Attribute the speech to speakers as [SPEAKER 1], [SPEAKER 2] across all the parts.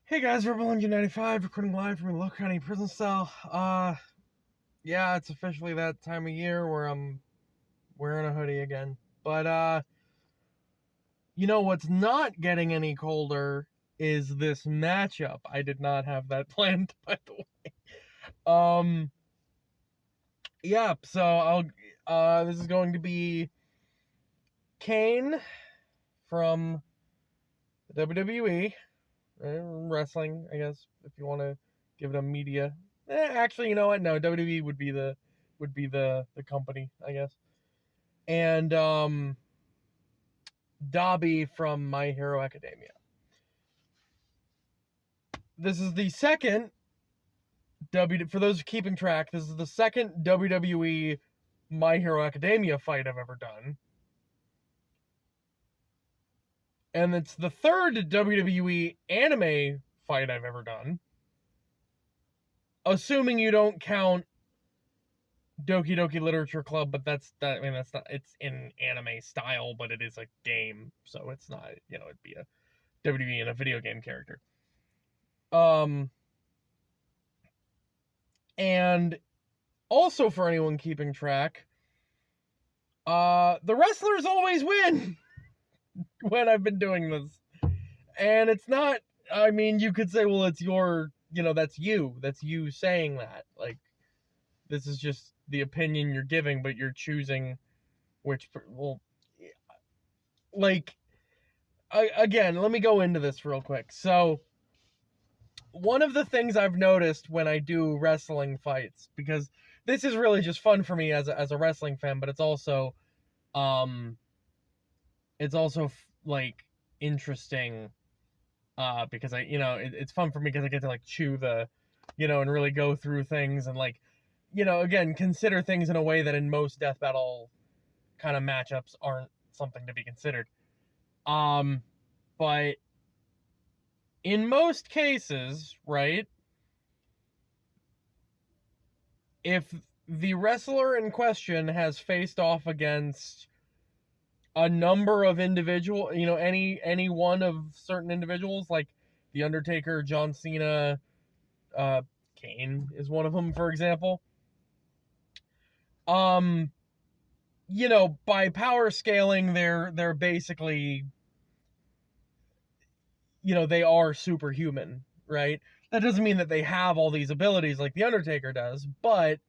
[SPEAKER 1] Hey guys, Rebel Engine 95, recording live from a Low County prison cell. Yeah, it's officially that time of year where I'm wearing a hoodie again. But, you know what's not getting any colder is this matchup. I did not have that planned, by the way. Yeah, so this is going to be Kane from the WWE, wrestling, I guess, if you want to give it a media. Actually, you know what? No, WWE would be the company, I guess. And Dabi from My Hero Academia. This is the second for those keeping track. This is the second WWE My Hero Academia fight I've ever done, and it's the third WWE anime fight I've ever done, assuming you don't count Doki Doki Literature Club, but that's not, it's in anime style, but it is a game, so it's not, it'd be a WWE and a video game character. And also, for anyone keeping track, the wrestlers always win when I've been doing this. And it's not, I mean, you could say, well, it's your, that's you saying that. Like, this is just the opinion you're giving, but you're choosing which, well, like, again, let me go into this real quick. So, one of the things I've noticed when I do wrestling fights, because this is really just fun for me as a wrestling fan, but it's also, like interesting, because it's fun for me because I get to like chew the, and really go through things and like, again, consider things in a way that in most death battle kind of matchups aren't something to be considered. But in most cases, right, if the wrestler in question has faced off against a number of individual, any one of certain individuals, like The Undertaker, John Cena, Kane is one of them, for example. By power scaling, they're basically, they are superhuman, right? That doesn't mean that they have all these abilities like The Undertaker does, but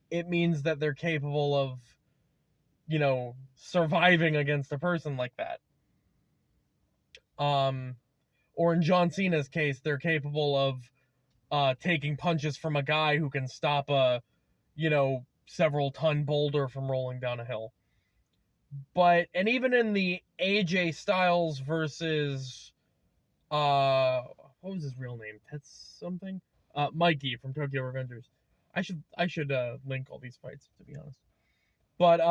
[SPEAKER 1] it means that they're capable of, surviving against a person like that. Or in John Cena's case, they're capable of taking punches from a guy who can stop a, several ton boulder from rolling down a hill. And even in the AJ Styles versus, what was his real name? That's something? Mikey from Tokyo Revengers. I should link all these fights, to be honest. But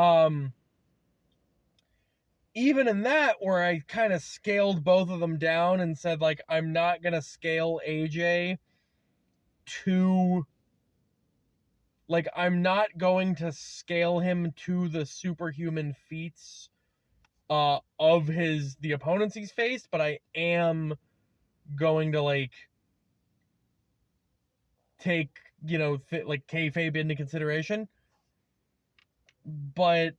[SPEAKER 1] even in that, where I kind of scaled both of them down and said, like, I'm not gonna scale AJ to, like, I'm not going to scale him to the superhuman feats of the opponents he's faced, but I am going to, like, take, like, kayfabe into consideration. But,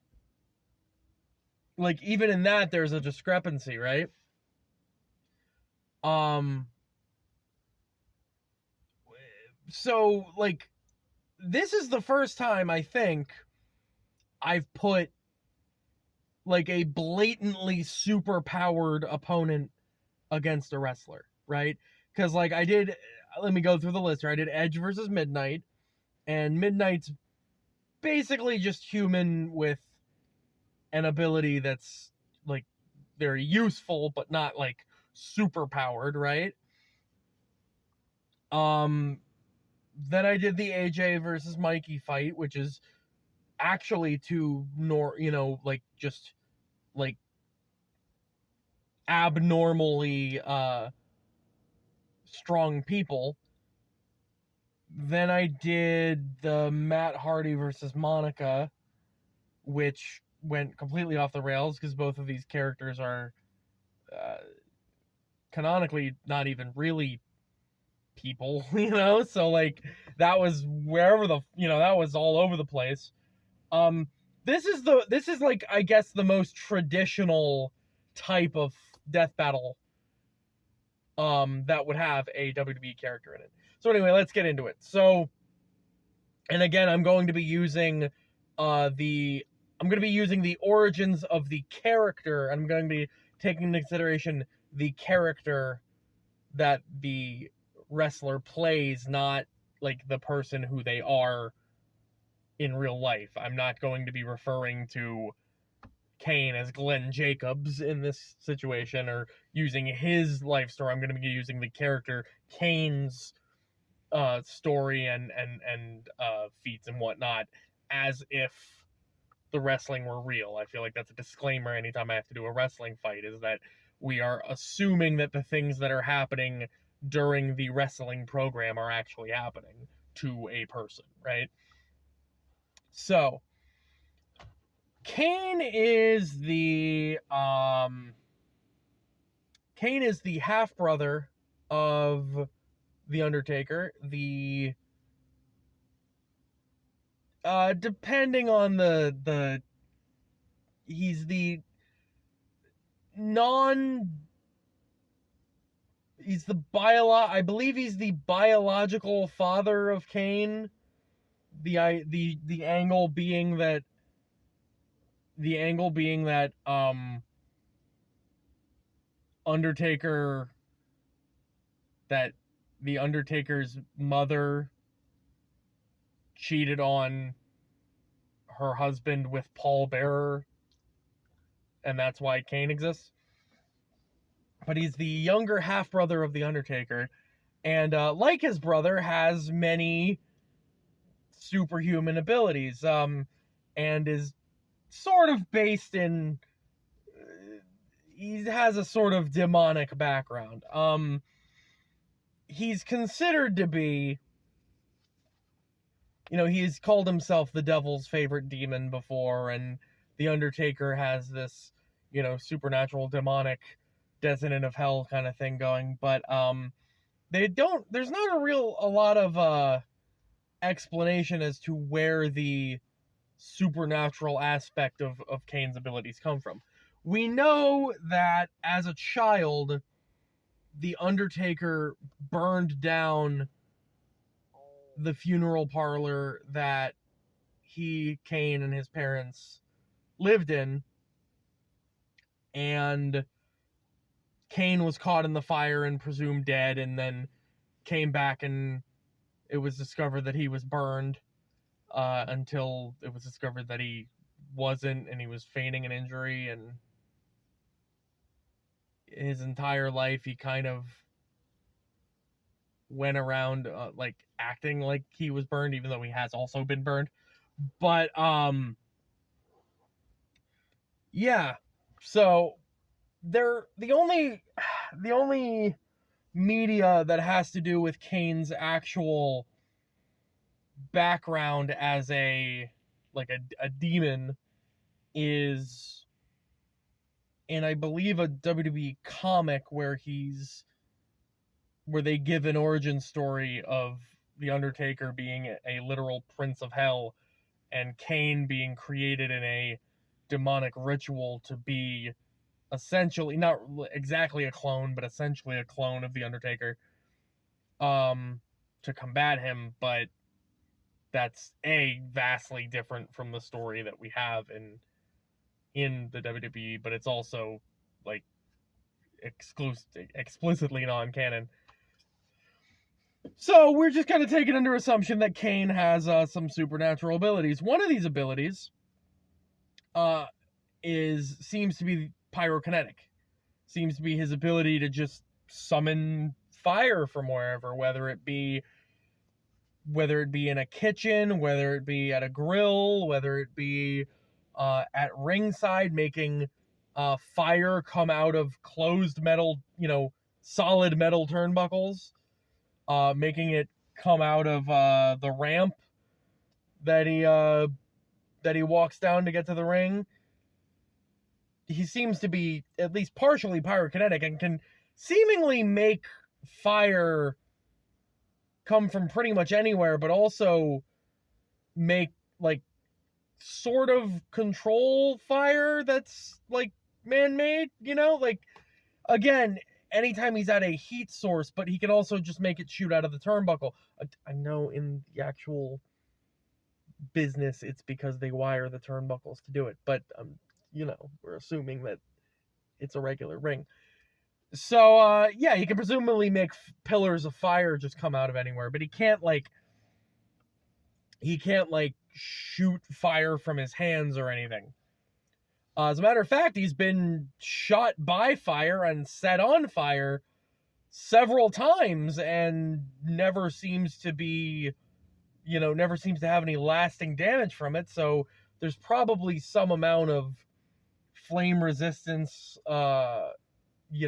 [SPEAKER 1] like, even in that, there's a discrepancy, right? So, like, this is the first time I think I've put, like, a blatantly super powered opponent against a wrestler, right? Because, like, let me go through the list here. I did Edge versus Midnight, and Midnight's basically just human with an ability that's, like, very useful, but not, like, super powered, right? Then I did the AJ versus Mikey fight, which is actually two like, just, like, abnormally strong people. Then I did the Matt Hardy versus Monica, which went completely off the rails because both of these characters are canonically not even really people, you know? So, like, that was wherever that was all over the place. This is like, I guess, the most traditional type of death battle that would have a WWE character in it. So anyway, let's get into it. So, and again, I'm going to be using the origins of the character. I'm going to be taking into consideration the character that the wrestler plays, not like the person who they are in real life. I'm not going to be referring to Kane as Glenn Jacobs in this situation or using his life story. I'm going to be using the character Kane's story and feats and whatnot as if the wrestling were real. I feel like that's a disclaimer anytime I have to do a wrestling fight, is that we are assuming that the things that are happening during the wrestling program are actually happening to a person, right? So, Kane is the half brother of the Undertaker. Depending on he's the I believe he's the biological father of Kane. The angle being that the Undertaker's mother cheated on her husband with Paul Bearer, and that's why Kane exists. But he's the younger half brother of the Undertaker, and like his brother, has many superhuman abilities, and is sort of based in. He has a sort of demonic background. He's considered to be, he's called himself the devil's favorite demon before, and the Undertaker has this, supernatural, demonic, descendant of hell kind of thing going, but there's not a lot of explanation as to where the supernatural aspect of Kane's abilities come from. We know that as a child, the Undertaker burned down the funeral parlor that Kane, and his parents lived in, and Kane was caught in the fire and presumed dead, and then came back, and it was discovered that he was burned, until it was discovered that he wasn't, and he was feigning an injury, and his entire life he kind of went around like acting like he was burned, even though he has also been burned. But yeah, so the only media that has to do with Kane's actual background as a demon is, and I believe, a WWE comic where they give an origin story of the Undertaker being a literal prince of hell, and Kane being created in a demonic ritual to be essentially, not exactly a clone, but essentially a clone of the Undertaker, to combat him. But that's vastly different from the story that we have in the WWE, but it's also like explicitly non-canon. So we're just kind of taking under assumption that Kane has some supernatural abilities. One of these abilities seems to be pyrokinetic. Seems to be his ability to just summon fire from wherever, whether it be in a kitchen, whether it be at a grill, whether it be at ringside, making fire come out of closed metal, solid metal turnbuckles, making it come out of the ramp that he walks down to get to the ring. He seems to be at least partially pyrokinetic and can seemingly make fire come from pretty much anywhere, but also make, like, sort of control fire that's, like, man-made, you know? Like, again, anytime he's at a heat source, but he can also just make it shoot out of the turnbuckle. I know in the actual business it's because they wire the turnbuckles to do it, but, you know, we're assuming that it's a regular ring. So, yeah, he can presumably make pillars of fire just come out of anywhere, but he can't, like, shoot fire from his hands or anything. As a matter of fact, he's been shot by fire and set on fire several times and never seems to have any lasting damage from it. So there's probably some amount of flame resistance. He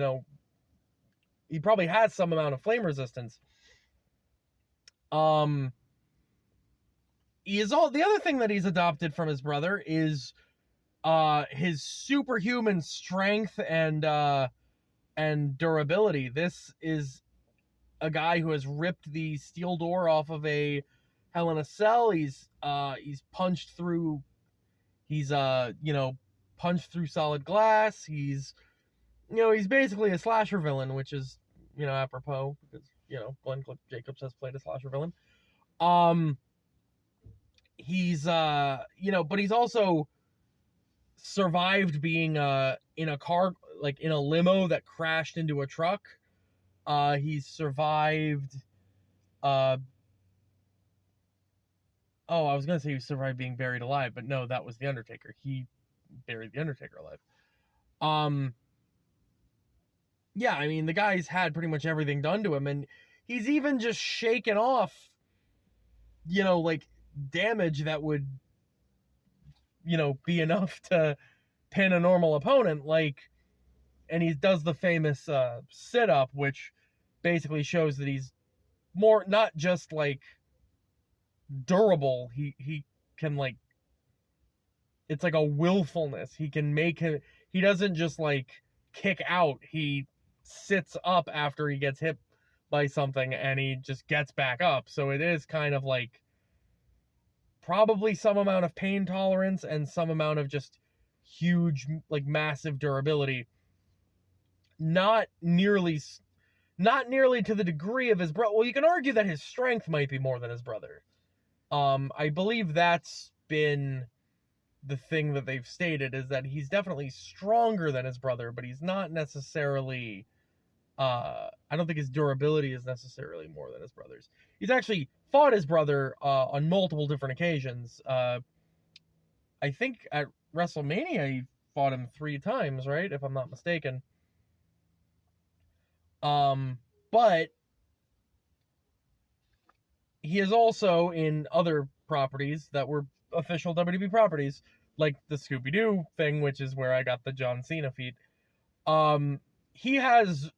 [SPEAKER 1] probably has some amount of flame resistance. The other thing that he's adopted from his brother is his superhuman strength and durability. This is a guy who has ripped the steel door off of a Hell in a Cell. He's punched through solid glass. He's basically a slasher villain, which is, apropos because, Glenn Jacobs has played a slasher villain. He's but he's also survived being in a car, like in a limo that crashed into a truck. He's survived I was gonna say he survived being buried alive, but no, that was the Undertaker. He buried the Undertaker alive. Yeah, I mean, the guy's had pretty much everything done to him, and he's even just shaken off, like, damage that would, be enough to pin a normal opponent, and he does the famous sit-up, which basically shows that he's more, not just, like, durable, he can, like, it's like a willfulness. He can make him, he doesn't just, like, kick out, he sits up after he gets hit by something, and he just gets back up. So it is kind of like probably some amount of pain tolerance and some amount of just huge, like, massive durability. Not nearly to the degree of his brother. Well, you can argue that his strength might be more than his brother. I believe that's been the thing that they've stated, is that he's definitely stronger than his brother, but he's not necessarily, I don't think his durability is necessarily more than his brother's. He's actually fought his brother on multiple different occasions. I think at WrestleMania he fought him 3 times, right? If I'm not mistaken. But he is also in other properties that were official WWE properties, like the Scooby-Doo thing, which is where I got the John Cena feat. He has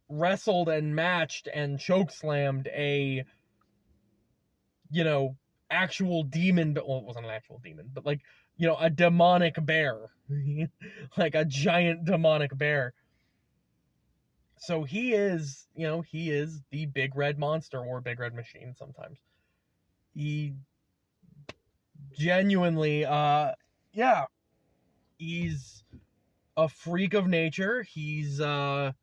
[SPEAKER 1] wrestled and matched and chokeslammed a, actual demon, but, well, it wasn't an actual demon, but, like, a demonic bear. Like a giant demonic bear. So he is the Big Red Monster, or Big Red Machine sometimes. He genuinely, he's a freak of nature. He's, and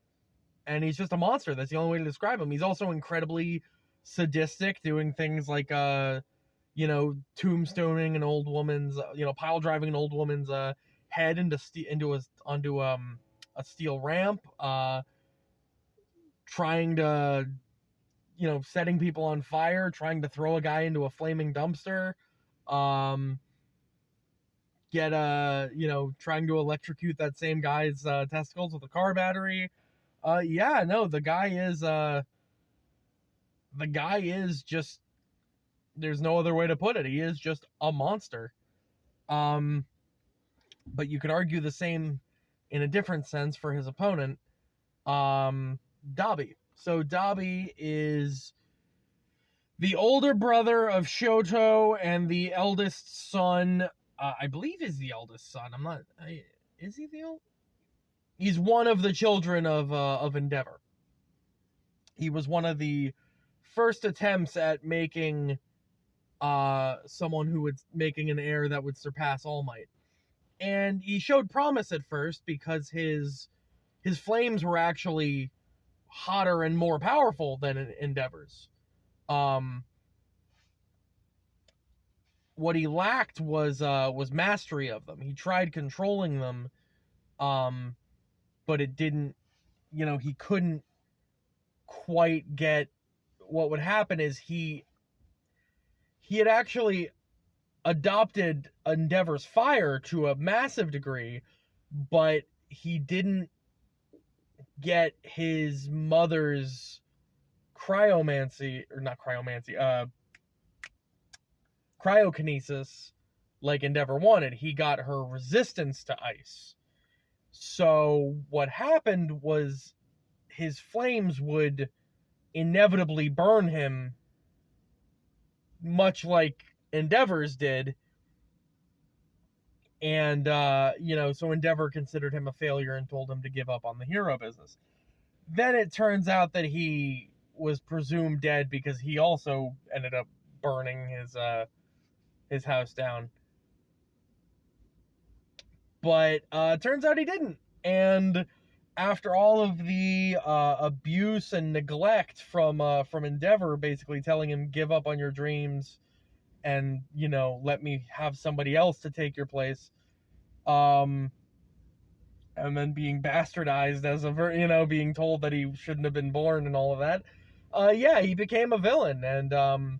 [SPEAKER 1] he's just a monster. That's the only way to describe him. He's also incredibly sadistic, doing things like, tombstoning an old woman's, pile driving an old woman's head onto a steel ramp, trying to, setting people on fire, trying to throw a guy into a flaming dumpster, trying to electrocute that same guy's testicles with a car battery. The guy is just, there's no other way to put it. He is just a monster. But you could argue the same in a different sense for his opponent, Dabi. So Dabi is the older brother of Shoto and the eldest son. I believe is the eldest son. Is he the old? He's one of the children of Endeavor. He was one of the first attempts at making someone who would making an heir that would surpass All Might. And he showed promise at first because his flames were actually hotter and more powerful than Endeavor's. What he lacked was mastery of them. He tried controlling them, but it didn't. He couldn't quite get. What would happen is he had actually adopted Endeavor's fire to a massive degree, but he didn't get his mother's cryokinesis like Endeavor wanted. He got her resistance to ice. So what happened was his flames would inevitably burn him, much like Endeavor's did. And, so Endeavor considered him a failure and told him to give up on the hero business. Then it turns out that he was presumed dead because he also ended up burning his house down. But turns out he didn't. And after all of the abuse and neglect from Endeavor, basically telling him, give up on your dreams and, let me have somebody else to take your place, and then being bastardized as being told that he shouldn't have been born and all of that, he became a villain. And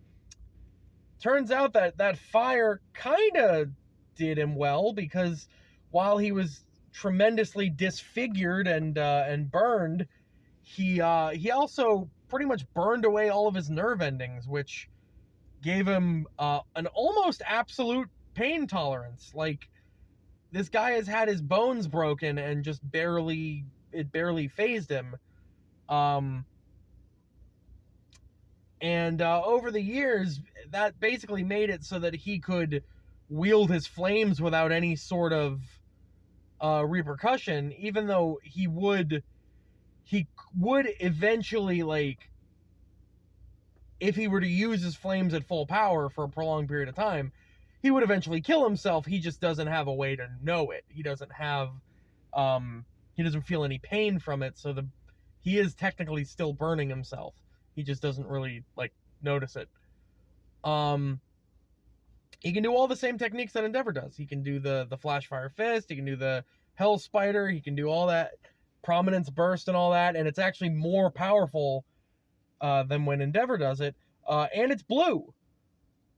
[SPEAKER 1] turns out that fire kind of did him well, because while he was tremendously disfigured and burned, he also pretty much burned away all of his nerve endings, which gave him an almost absolute pain tolerance. Like, this guy has had his bones broken and just barely phased him. And over the years, that basically made it so that he could wield his flames without any sort of repercussion, even though he would eventually, like, if he were to use his flames at full power for a prolonged period of time, he would eventually kill himself. He just doesn't have a way to know it. He doesn't have, he doesn't feel any pain from it, so he is technically still burning himself. He just doesn't really, notice it. He can do all the same techniques that Endeavor does. He can do the Flash Fire Fist, he can do the Hell Spider, he can do all that Prominence Burst and all that, and it's actually more powerful than when Endeavor does it. And it's blue.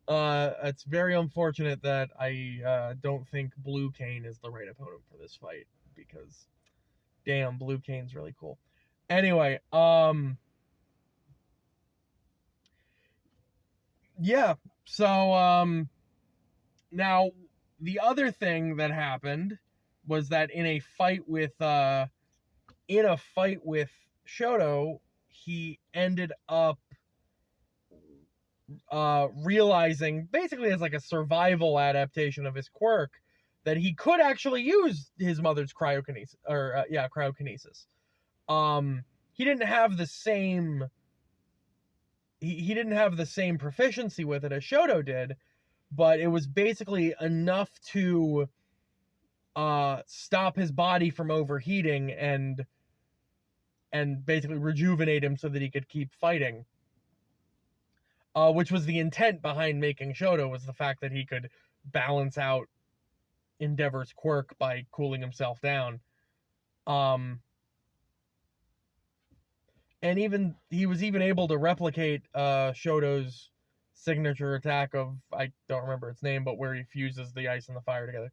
[SPEAKER 1] It's very unfortunate that I don't think Blue Kane is the right opponent for this fight, because damn, Blue Kane's really cool. Anyway, so now the other thing that happened was that in a fight with Shoto, he ended up realizing, basically as like a survival adaptation of his quirk, that he could actually use his mother's cryokinesis. He didn't have the same he didn't have the same proficiency with it as Shoto did, but it was basically enough to stop his body from overheating and basically rejuvenate him so that he could keep fighting. Which was the intent behind making Shoto, was the fact that he could balance out Endeavor's quirk by cooling himself down. And he was able to replicate Shoto's signature attack of, I don't remember its name, but where he fuses the ice and the fire together.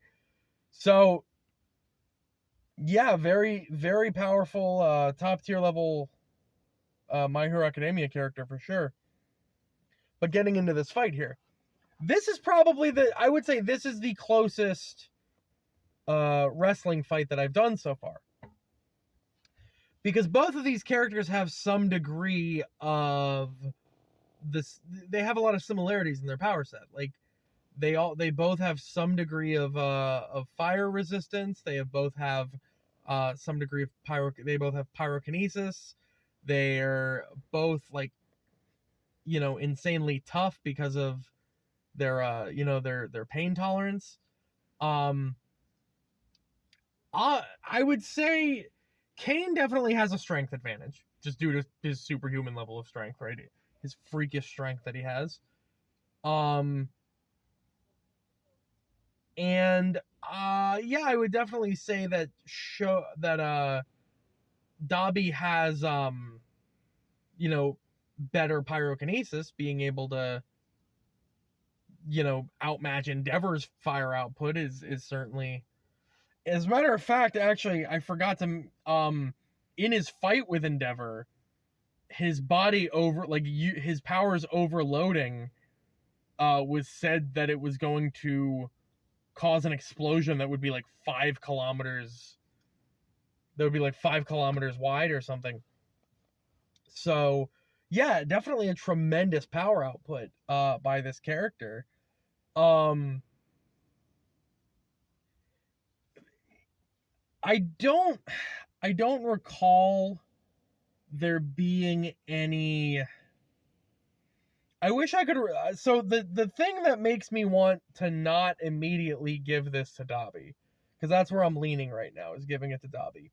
[SPEAKER 1] So, yeah, very, very powerful, top tier level My Hero Academia character for sure. But getting into this fight here, this is probably I would say this is the closest wrestling fight that I've done so far. Because both of these characters have some degree of this, they have a lot of similarities in their power set. Like, they both have some degree of fire resistance. They both have some degree of they both have pyrokinesis. They're both, like, insanely tough because of their pain tolerance. Um, I would say Kane definitely has a strength advantage just due to his superhuman level of strength, right? His freakish strength that he has. Um, and yeah, I would definitely say that Dabi has better pyrokinesis, being able to outmatch Endeavor's fire output is certainly. As a matter of fact, actually, I forgot to in his fight with Endeavor, his body his powers overloading was said that it was going to cause an explosion that would be like 5 kilometers, that would be like 5 kilometers wide or something. So yeah, definitely a tremendous power output by this character. um I don't recall there being any. I wish I could. So the thing that makes me want to not immediately give this to Dabi, because that's where I'm leaning right now, is giving it to Dabi.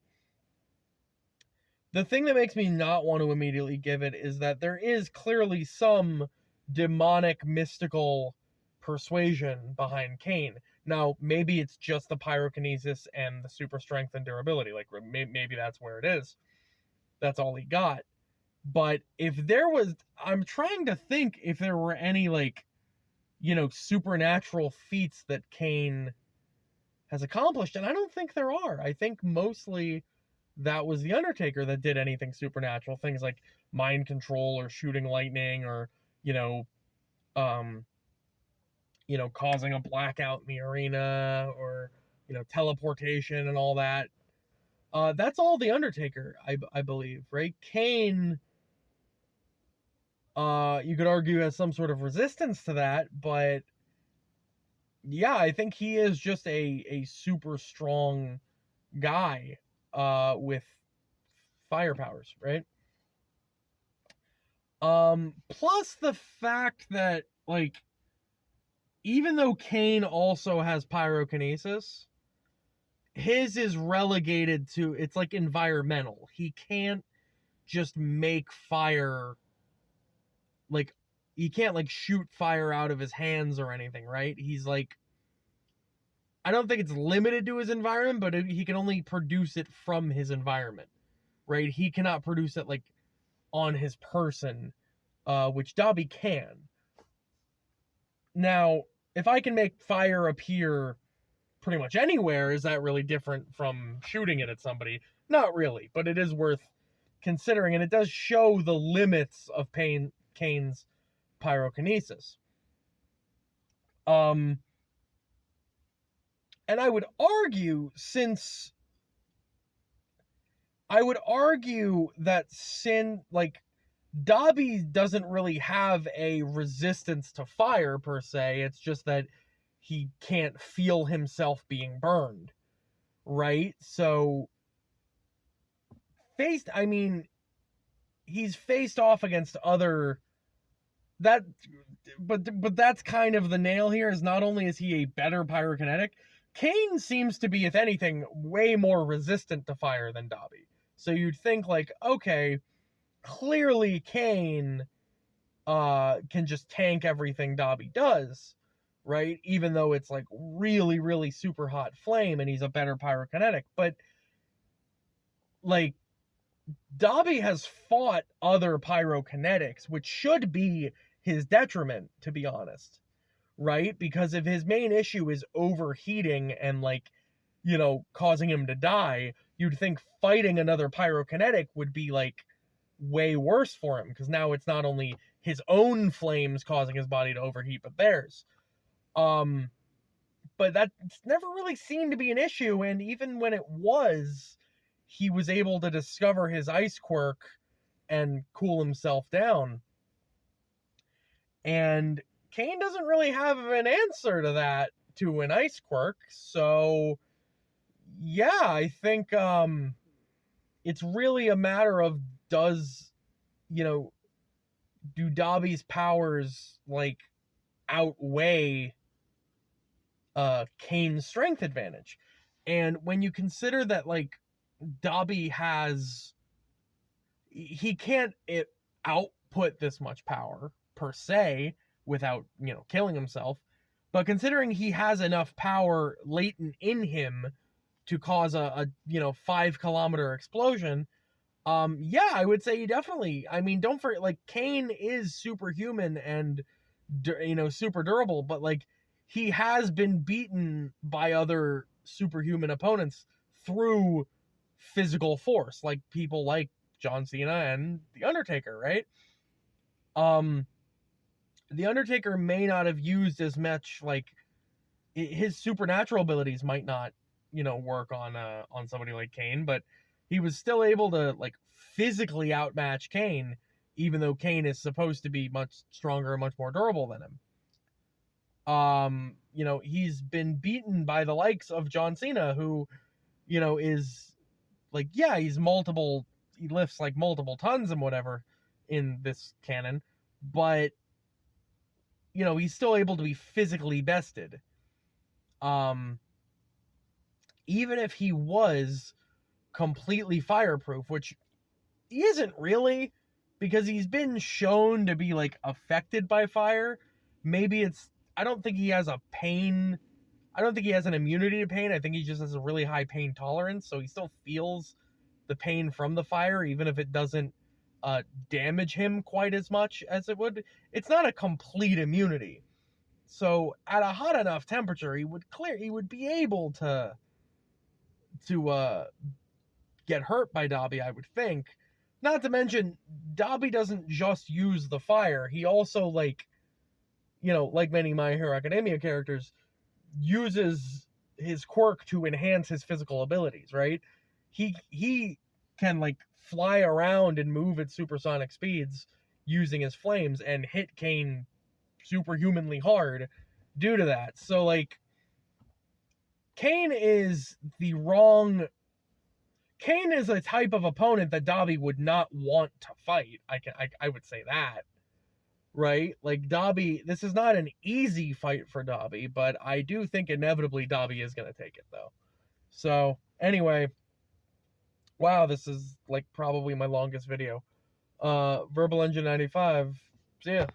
[SPEAKER 1] The thing that makes me not want to immediately give it is that there is clearly some demonic, mystical persuasion behind Kane. Now, maybe it's just the pyrokinesis and the super strength and durability. Like, maybe that's where it is. That's all he got. But if there was, I'm trying to think if there were any, like, supernatural feats that Kane has accomplished, and I don't think there are. I think mostly that was the Undertaker that did anything supernatural, things like mind control or shooting lightning or you know um causing a blackout in the arena, or teleportation and all that. That's all the Undertaker, I believe, right? Kane, you could argue, has some sort of resistance to that, but yeah, I think he is just a super strong guy with fire powers, right? Plus the fact that, like, even though Kane also has pyrokinesis, his is relegated to, it's like environmental. He can't just make fire, like, he can't like shoot fire out of his hands or anything, right? He's like, I don't think it's limited to his environment, but he can only produce it from his environment, right? He cannot produce it like on his person, which Dabi can. Now, if I can make fire appear pretty much anywhere, is that really different from shooting it at somebody? Not really, but it is worth considering, and it does show the limits of Kane's pyrokinesis. And I would argue that like, Dabi doesn't really have a resistance to fire per se. It's just that he can't feel himself being burned, right? So he's faced off against other that but that's kind of the nail here, is not only is he a better pyrokinetic, Kane seems to be, if anything, way more resistant to fire than Dabi. So you'd think, like, okay, clearly Kane can just tank everything Dabi does, right? Even though it's like really, really super hot flame and he's a better pyrokinetic. But like, Dabi has fought other pyrokinetics, which should be his detriment, to be honest, right? Because if his main issue is overheating and, like, causing him to die, you'd think fighting another pyrokinetic would be like way worse for him, because now it's not only his own flames causing his body to overheat, but theirs. But that never really seemed to be an issue, and even when it was, he was able to discover his ice quirk and cool himself down. And Kane doesn't really have an answer to that, to an ice quirk. So yeah, I think it's really a matter of, does do Dabi's powers like outweigh Kane's strength advantage? And when you consider that like Dabi has, he can't output this much power per se without, you know, killing himself, but considering he has enough power latent in him to cause a you know 5 kilometer explosion, yeah, I would say he definitely, I mean, don't forget, like, Kane is superhuman and you know, super durable, but like he has been beaten by other superhuman opponents through physical force, like people like John Cena and The Undertaker, right? Um, The Undertaker may not have used as much, like, his supernatural abilities might not, you know, work on somebody like Kane, but he was still able to like physically outmatch Kane, even though Kane is supposed to be much stronger and much more durable than him. You know, he's been beaten by the likes of John Cena, who, you know, is like, yeah, he lifts like multiple tons and whatever in this canon, but you know, he's still able to be physically bested. Um, Even if he was completely fireproof, which he isn't really, because he's been shown to be like affected by fire. Maybe it's, I don't think he has a pain, I don't think he has an immunity to pain. I think he just has a really high pain tolerance, so he still feels the pain from the fire, even if it doesn't damage him quite as much as it would. It's not a complete immunity. So at a hot enough temperature, he would be able to get hurt by Dabi, I would think. Not to mention, Dabi doesn't just use the fire. He also, like, you know, like many My Hero Academia characters, uses his quirk to enhance his physical abilities, right? He can, like, fly around and move at supersonic speeds using his flames and hit Kane superhumanly hard due to that. So, like, Kane is the wrong Kane is a type of opponent that Dabi would not want to fight. I would say that, right? Like, Dabi, this is not an easy fight for Dabi, but I do think inevitably Dabi is going to take it though. So anyway, wow, this is like probably my longest video. Verbal Engine 95. See ya.